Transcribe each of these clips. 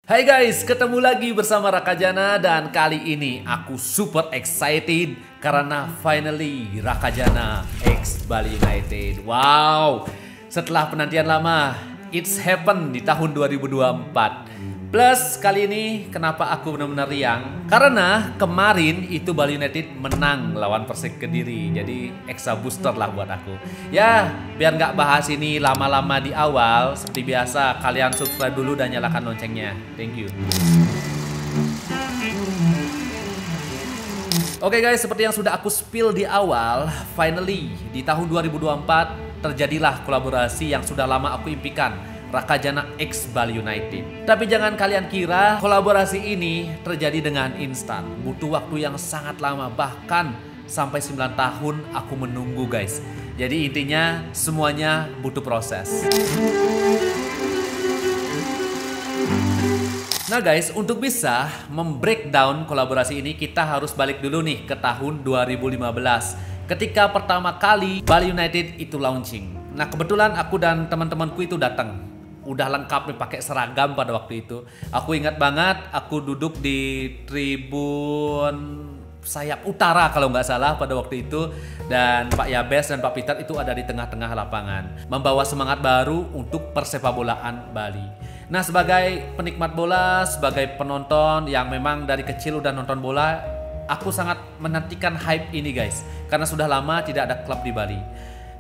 Hai guys, ketemu lagi bersama Rakajana dan kali ini aku super excited karena finally Rakajana X Bali United. Wow, setelah penantian lama, it's happen di tahun 2024. Plus kali ini kenapa aku benar-benar riang? Karena kemarin itu Bali United menang lawan Persik Kediri. Jadi extra booster lah buat aku. Ya, biar nggak bahas ini lama-lama di awal, seperti biasa kalian subscribe dulu dan nyalakan loncengnya. Thank you. Oke guys, seperti yang sudah aku spill di awal, finally di tahun 2024 terjadilah kolaborasi yang sudah lama aku impikan, Rakajana X Bali United. Tapi jangan kalian kira kolaborasi ini terjadi dengan instan. Butuh waktu yang sangat lama, bahkan sampai 9 tahun aku menunggu guys. Jadi intinya semuanya butuh proses. Nah guys, untuk bisa membreakdown kolaborasi ini kita harus balik dulu nih ke tahun 2015. Ketika pertama kali Bali United itu launching. Nah kebetulan aku dan teman-temanku itu datang. Udah lengkap nih pakai seragam pada waktu itu. Aku ingat banget aku duduk di tribun sayap utara kalau nggak salah pada waktu itu. Dan Pak Yabes dan Pak Peter itu ada di tengah-tengah lapangan. Membawa semangat baru untuk persepabolaan Bali. Nah sebagai penikmat bola, sebagai penonton yang memang dari kecil udah nonton bola, aku sangat menantikan hype ini guys. Karena sudah lama tidak ada klub di Bali.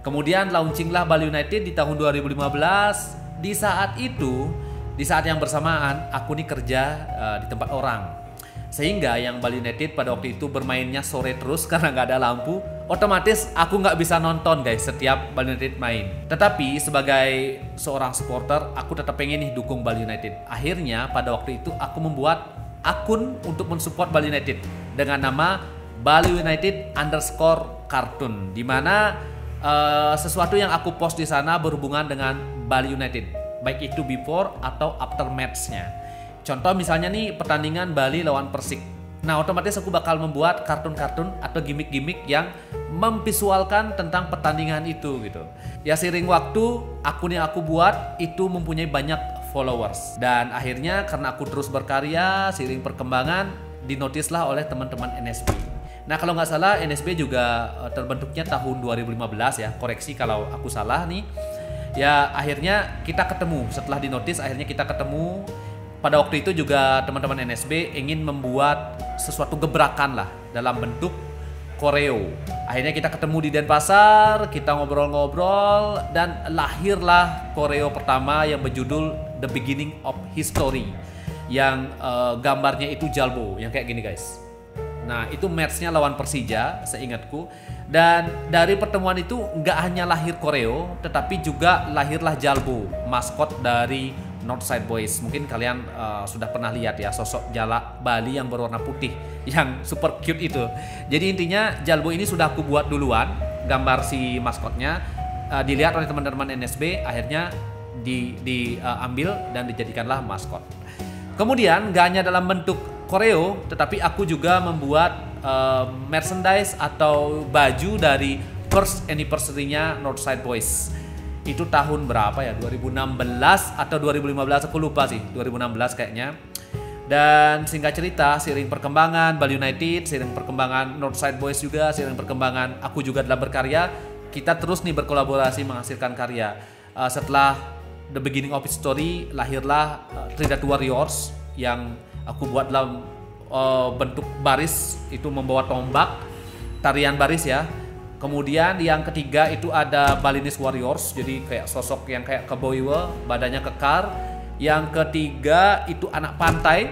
Kemudian launchinglah Bali United di tahun 2015. Di saat itu, di saat yang bersamaan, aku nih kerja di tempat orang. Sehingga yang Bali United pada waktu itu bermainnya sore terus karena nggak ada lampu. Otomatis aku nggak bisa nonton guys setiap Bali United main. Tetapi sebagai seorang supporter, aku tetap pengen nih dukung Bali United. Akhirnya pada waktu itu aku membuat akun untuk mensupport Bali United dengan nama Bali United _cartoon, di mana sesuatu yang aku post di sana berhubungan dengan Bali United, baik itu before atau after match-nya. Contoh misalnya nih pertandingan Bali lawan Persik. Nah otomatis aku bakal membuat kartun-kartun atau gimmick-gimmick yang memvisualkan tentang pertandingan itu gitu. Ya seiring waktu akun yang aku buat itu mempunyai banyak followers. Dan akhirnya karena aku terus berkarya, seiring perkembangan dinotislah oleh teman-teman NSB. Nah kalau nggak salah NSB juga terbentuknya tahun 2015 ya, koreksi kalau aku salah nih. Ya akhirnya kita ketemu, setelah dinotis akhirnya kita ketemu. Pada waktu itu juga teman-teman NSB ingin membuat sesuatu gebrakan lah dalam bentuk koreo. Akhirnya kita ketemu di Denpasar, kita ngobrol-ngobrol dan lahirlah koreo pertama yang berjudul The Beginning of History. Yang gambarnya itu Jalbo, yang kayak gini guys. Nah itu matchnya lawan Persija seingatku. Dan dari pertemuan itu nggak hanya lahir koreo, tetapi juga lahirlah Jalbo, maskot dari Northside Boys. Mungkin kalian sudah pernah lihat ya sosok jalak Bali yang berwarna putih yang super cute itu. Jadi intinya Jalbo ini sudah aku buat duluan, gambar si maskotnya dilihat oleh teman-teman NSB, akhirnya diambil dan dijadikanlah maskot. Kemudian gak hanya dalam bentuk koreo, tetapi aku juga membuat merchandise atau baju dari first anniversary-nya Northside Boys. Itu tahun berapa ya? 2016 atau 2015 aku lupa sih, 2016 kayaknya. Dan singkat cerita, seiring perkembangan Bali United, seiring perkembangan Northside Boys juga, seiring perkembangan aku juga dalam berkarya, kita terus nih berkolaborasi menghasilkan karya. Setelah The Beginning of History, lahirlah Tridatu Warriors yang aku buat dalam bentuk baris, itu membawa tombak, tarian baris ya. Kemudian yang ketiga itu ada Balinese Warriors, jadi kayak sosok yang kayak keboiwa, badannya kekar. Yang ketiga itu anak pantai.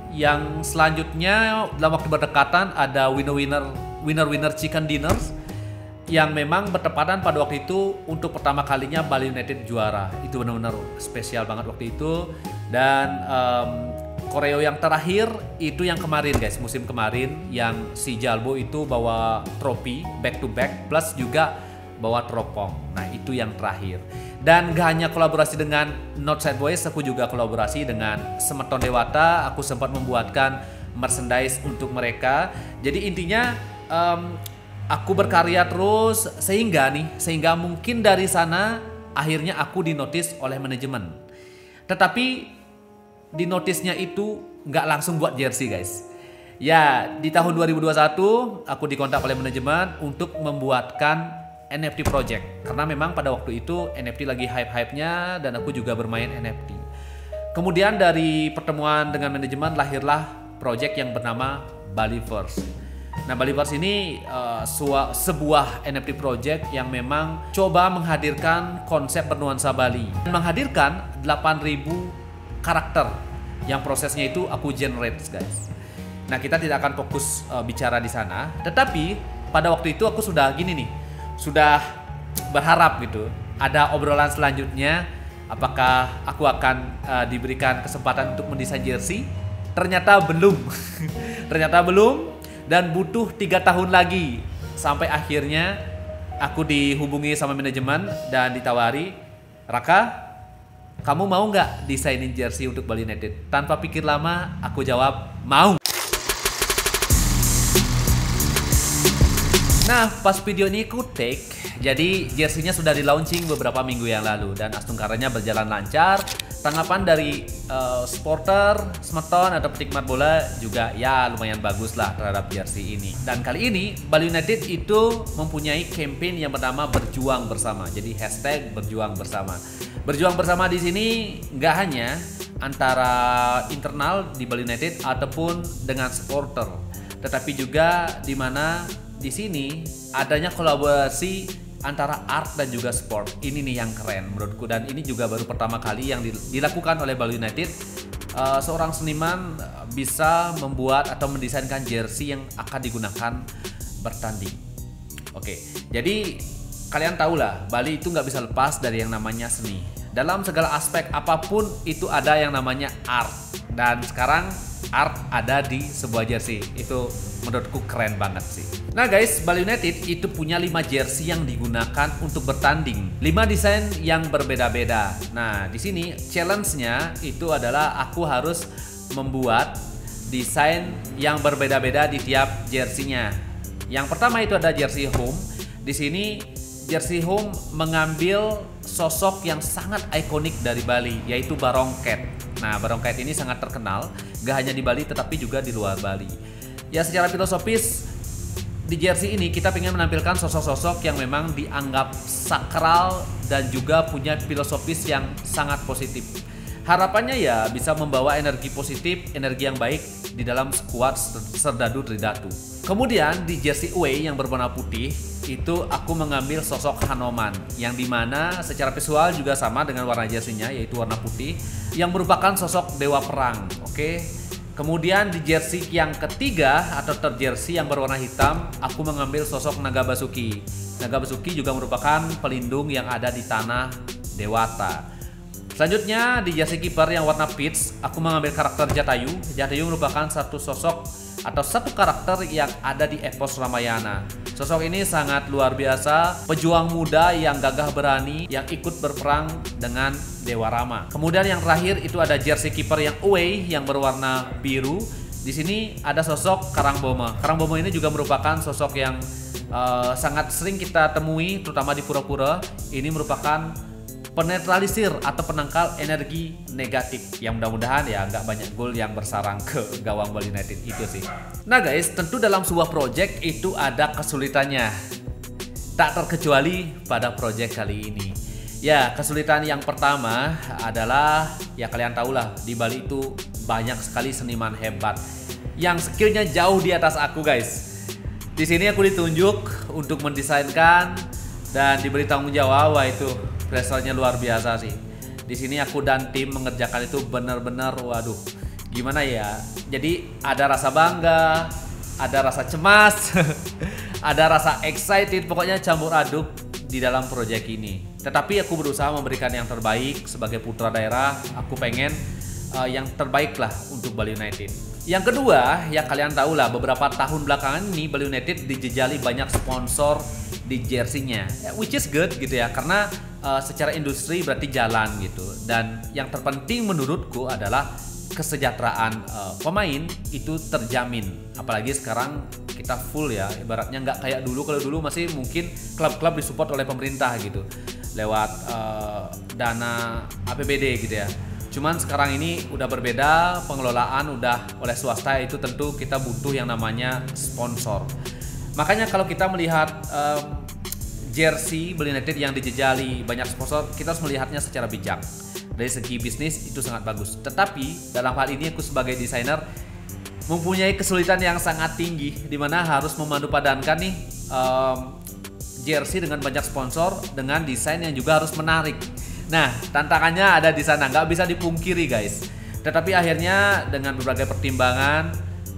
Yang selanjutnya dalam waktu berdekatan ada winner chicken dinners yang memang bertepatan pada waktu itu untuk pertama kalinya Bali United juara. Itu benar-benar spesial banget waktu itu. Dan koreo yang terakhir itu yang kemarin guys, musim kemarin yang si Jalbo itu bawa trofi back to back plus juga bawa teropong. Nah itu yang terakhir. Dan gak hanya kolaborasi dengan Northside Boys, aku juga kolaborasi dengan Semeton Dewata. Aku sempat membuatkan merchandise untuk mereka. Jadi intinya aku berkarya terus sehingga mungkin dari sana akhirnya aku dinotis oleh manajemen. Tetapi di notisnya itu nggak langsung buat jersey guys. Ya, di tahun 2021 aku dikontak oleh manajemen untuk membuatkan NFT project. Karena memang pada waktu itu NFT lagi hype-hypenya dan aku juga bermain NFT. Kemudian dari pertemuan dengan manajemen lahirlah project yang bernama Baliverse. Nah, Baliverse ini sebuah NFT project yang memang coba menghadirkan konsep bernuansa Bali. Menghadirkan 8.000 karakter yang prosesnya itu aku generate guys. Nah, kita tidak akan fokus bicara di sana. Tetapi pada waktu itu aku sudah gini nih. Sudah berharap gitu. Ada obrolan selanjutnya. Apakah aku akan diberikan kesempatan untuk mendesain jersey? Ternyata belum. Ternyata belum. Dan butuh 3 tahun lagi sampai akhirnya aku dihubungi sama manajemen dan ditawari, Raka, kamu mau nggak desainin jersey untuk Bali United? Tanpa pikir lama aku jawab mau. Nah, pas video ini aku take, jadi jersey-nya sudah di launching beberapa minggu yang lalu dan astungkaranya berjalan lancar. Tanggapan dari supporter, smeton atau penikmat bola juga ya lumayan bagus lah terhadap jersey ini. Dan kali ini Bali United itu mempunyai campaign yang bernama Berjuang Bersama. Jadi hashtag Berjuang Bersama. Berjuang Bersama di sini nggak hanya antara internal di Bali United ataupun dengan supporter, tetapi juga di mana di sini adanya kolaborasi antara art dan juga sport. Ini nih yang keren menurutku, dan ini juga baru pertama kali yang dilakukan oleh Bali United. Seorang seniman bisa membuat atau mendesainkan jersey yang akan digunakan bertanding. Oke, jadi kalian tahu lah, Bali itu nggak bisa lepas dari yang namanya seni. Dalam segala aspek apapun itu ada yang namanya art, dan sekarang art ada di sebuah jersey. Itu menurutku keren banget sih. Nah guys, Bali United itu punya 5 jersey yang digunakan untuk bertanding. 5 desain yang berbeda-beda. Nah, di sini challenge-nya itu adalah aku harus membuat desain yang berbeda-beda di tiap jersey-nya. Yang pertama itu ada jersey home. Di sini jersey home mengambil sosok yang sangat ikonik dari Bali, yaitu Barong Cat. Nah, Barong Cat ini sangat terkenal, gak hanya di Bali tetapi juga di luar Bali. Ya, secara filosofis di jersey ini kita ingin menampilkan sosok-sosok yang memang dianggap sakral dan juga punya filosofis yang sangat positif. Harapannya ya bisa membawa energi positif, energi yang baik di dalam skuad Serdadu Tridatu. Kemudian di jersey away yang berwarna putih itu aku mengambil sosok Hanoman, yang dimana secara visual juga sama dengan warna jersey-nya, yaitu warna putih, yang merupakan sosok dewa perang. Oke. Kemudian di jersey yang ketiga atau third jersey yang berwarna hitam, aku mengambil sosok Naga Basuki. Naga Basuki juga merupakan pelindung yang ada di tanah Dewata. Selanjutnya di jersey kiper yang warna peach, aku mengambil karakter Jatayu. Jatayu merupakan satu sosok atau satu karakter yang ada di epos Ramayana. Sosok ini sangat luar biasa, pejuang muda yang gagah berani yang ikut berperang dengan Dewa Rama. Kemudian yang terakhir itu ada jersey kiper yang away yang berwarna biru. Di sini ada sosok Karangbomo. Karangbomo ini juga merupakan sosok yang sangat sering kita temui terutama di pura-pura. Ini merupakan penetralisir atau penangkal energi negatif, yang mudah-mudahan ya nggak banyak gol yang bersarang ke gawang Bali United itu sih. Nah guys, tentu dalam sebuah project itu ada kesulitannya, tak terkecuali pada project kali ini. Ya, kesulitan yang pertama adalah ya kalian tahulah di Bali itu banyak sekali seniman hebat yang skillnya jauh di atas aku guys. Di sini aku ditunjuk untuk mendesainkan dan diberi tanggung jawab, wah itu pressernya luar biasa sih. Di sini aku dan tim mengerjakan itu benar-benar waduh, gimana ya? Jadi ada rasa bangga, ada rasa cemas, ada rasa excited, pokoknya campur aduk di dalam proyek ini. Tetapi aku berusaha memberikan yang terbaik sebagai putra daerah. Aku pengen yang terbaik lah untuk Bali United. Yang kedua, ya kalian tahu lah beberapa tahun belakangan ini Bali United dijejali banyak sponsor di jersey-nya, which is good gitu ya, karena secara industri berarti jalan gitu. Dan yang terpenting menurutku adalah kesejahteraan pemain itu terjamin. Apalagi sekarang kita full ya, ibaratnya nggak kayak dulu. Kalau dulu masih mungkin klub-klub disupport oleh pemerintah gitu lewat dana APBD gitu ya. Cuman sekarang ini udah berbeda, pengelolaan udah oleh swasta, itu tentu kita butuh yang namanya sponsor. Makanya kalau kita melihat jersey Bali United yang dijejali banyak sponsor, kita harus melihatnya secara bijak. Dari segi bisnis itu sangat bagus. Tetapi dalam hal ini aku sebagai desainer mempunyai kesulitan yang sangat tinggi, di mana harus memadupadankan nih jersey dengan banyak sponsor dengan desain yang juga harus menarik. Nah, tantangannya ada di sana, nggak bisa dipungkiri guys. Tetapi akhirnya dengan berbagai pertimbangan,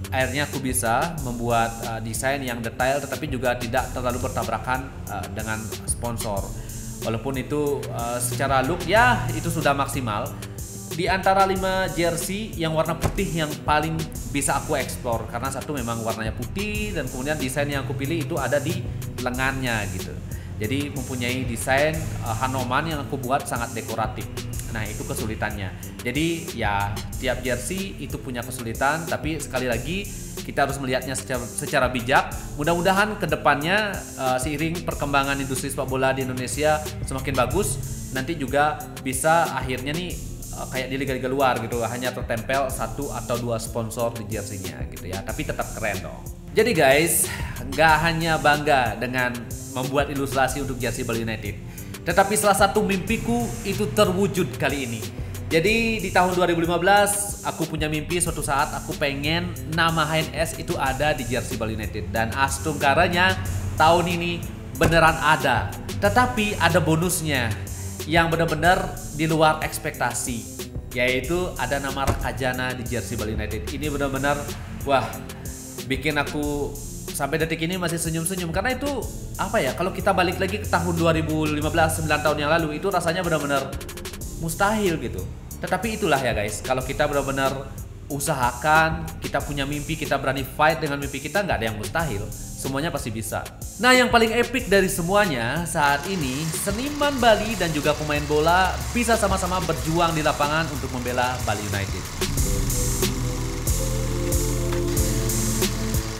akhirnya aku bisa membuat desain yang detail tetapi juga tidak terlalu bertabrakan dengan sponsor. Walaupun itu secara look ya itu sudah maksimal. Di antara 5 jersey yang warna putih yang paling bisa aku eksplor, karena satu memang warnanya putih dan kemudian desain yang aku pilih itu ada di lengannya gitu. Jadi mempunyai desain Hanoman yang aku buat sangat dekoratif. Nah, itu kesulitannya. Jadi ya tiap jersey itu punya kesulitan, tapi sekali lagi kita harus melihatnya secara bijak. Mudah-mudahan kedepannya seiring perkembangan industri sepak bola di Indonesia semakin bagus, nanti juga bisa akhirnya nih kayak di liga-liga luar gitu, hanya tertempel 1 atau 2 sponsor di jersey-nya gitu ya, tapi tetap keren dong. Jadi guys, nggak hanya bangga dengan membuat ilustrasi untuk jersey Bali United, tetapi salah satu mimpiku itu terwujud kali ini. Jadi di tahun 2015 aku punya mimpi suatu saat aku pengen nama HNS itu ada di jersey Bali United, dan astungkaranya tahun ini beneran ada. Tetapi ada bonusnya yang benar-benar di luar ekspektasi, yaitu ada nama Rakajana di jersey Bali United. Ini benar-benar wah, bikin aku sampai detik ini masih senyum-senyum, karena itu apa ya, kalau kita balik lagi ke tahun 2015, 9 tahun yang lalu, itu rasanya benar-benar mustahil gitu. Tetapi itulah ya guys, kalau kita benar-benar usahakan, kita punya mimpi, kita berani fight dengan mimpi kita, nggak ada yang mustahil, semuanya pasti bisa. Nah, yang paling epic dari semuanya saat ini, seniman Bali dan juga pemain bola bisa sama-sama berjuang di lapangan untuk membela Bali United.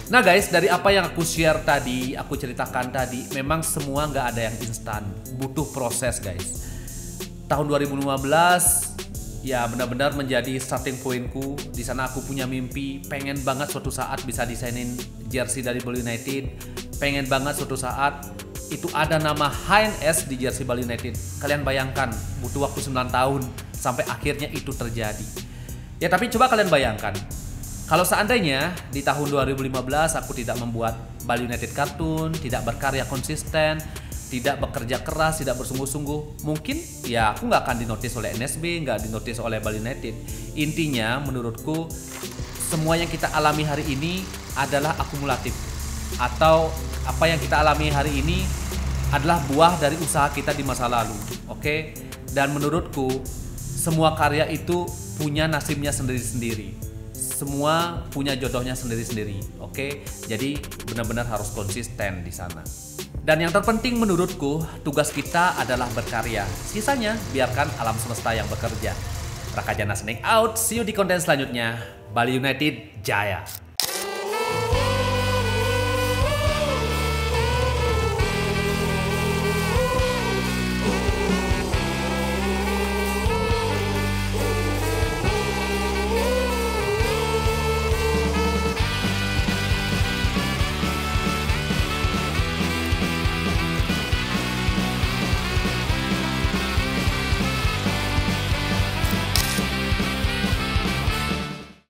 Nah guys, dari apa yang aku share tadi, aku ceritakan tadi, memang semua nggak ada yang instan, butuh proses guys. Tahun 2015 ya benar-benar menjadi starting pointku. Di sana aku punya mimpi, pengen banget suatu saat bisa desainin jersey dari Bali United, pengen banget suatu saat itu ada nama HNS di jersey Bali United. Kalian bayangkan, butuh waktu 9 tahun sampai akhirnya itu terjadi. Ya tapi coba kalian bayangkan, kalau seandainya di tahun 2015 aku tidak membuat Bali United Cartoon, tidak berkarya konsisten, tidak bekerja keras, tidak bersungguh-sungguh, mungkin ya aku nggak akan dinotis oleh NSB, nggak dinotis oleh Bali United. Intinya menurutku semua yang kita alami hari ini adalah akumulatif, atau apa yang kita alami hari ini adalah buah dari usaha kita di masa lalu. Oke? Dan menurutku semua karya itu punya nasibnya sendiri-sendiri. Semua punya jodohnya sendiri-sendiri, oke? Jadi benar-benar harus konsisten di sana. Dan yang terpenting menurutku, tugas kita adalah berkarya. Sisanya biarkan alam semesta yang bekerja. Rakajana signing out, see you di konten selanjutnya. Bali United Jaya!